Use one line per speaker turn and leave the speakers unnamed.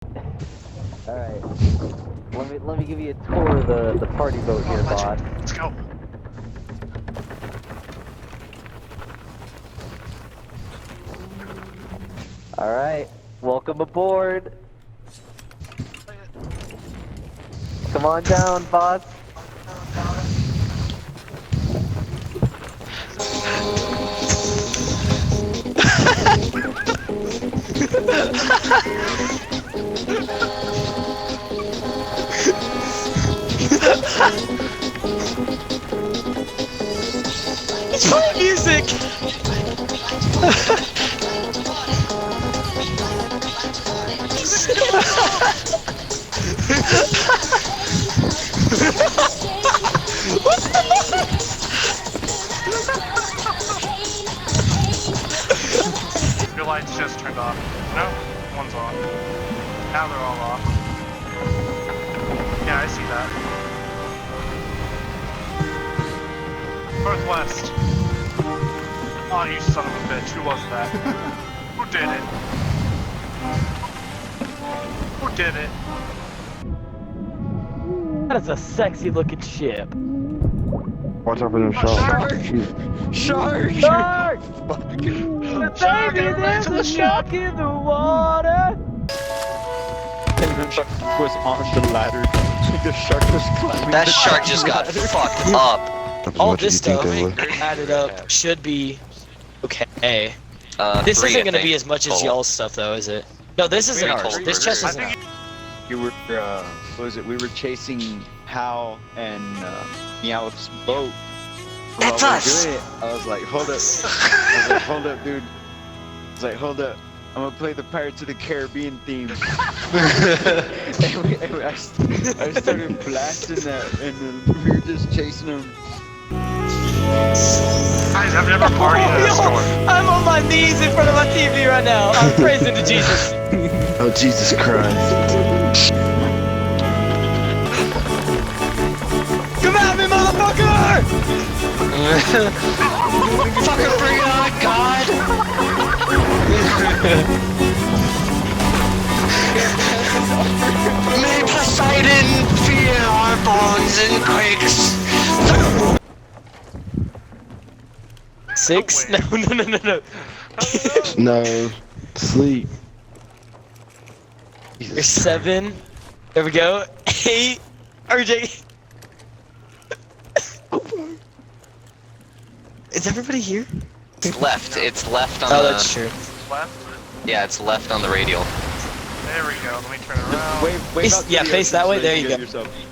All right. Let me give you a tour of the party boat here, boss.
Let's go.
All right. Welcome aboard. Come on down, boss.
It's my music!
Your lights just turned off. No, one's on. Now they're all off. Yeah, I see that. Northwest. Oh, you son of a bitch. Who was that? Who did it? Who did it?
That is a sexy looking ship.
Watch out for them sharks.
Shark!
Shark!
Shark,
Baby, there's a shark in the water.
And the shark was on the ladder. The shark was climbing.
That
the
shark just got
ladder.
fucked up. All this stuff
would?
added up should be okay. This
Three,
isn't
I
gonna be
think,
as much as
total.
y'all's stuff though, is it? No, this isn't
Three
ours.
total.
This chest
I
isn't ours.
think
You were, what was it? We were chasing Hal and Meowth's boat.
That's
While we were
us.
doing it, I was like, hold up. I was like, hold up, dude. I was like, hold up. I'm gonna play the Pirates of the Caribbean theme. and I started blasting that, and then we were just chasing them.
guys have never partied at a store.
I'm on my knees in front of my TV right now. I'm praising to Jesus.
Oh, Jesus Christ.
Come at me, motherfucker!
Fucking bring it on, God! May Poseidon feel our bones and quakes!
6? No, no, no, no, no.
No. Sleep.
You're 7. There we go. 8. RJ. Is everybody here?
It's left on
Oh,
the...
that's true.
Left.
Yeah, it's left on the radial.
There we go. Let me turn around.
Wave
Face-
out to
yeah,
the
face
ocean
that way,
so
there
can
you
get
go.
yourself.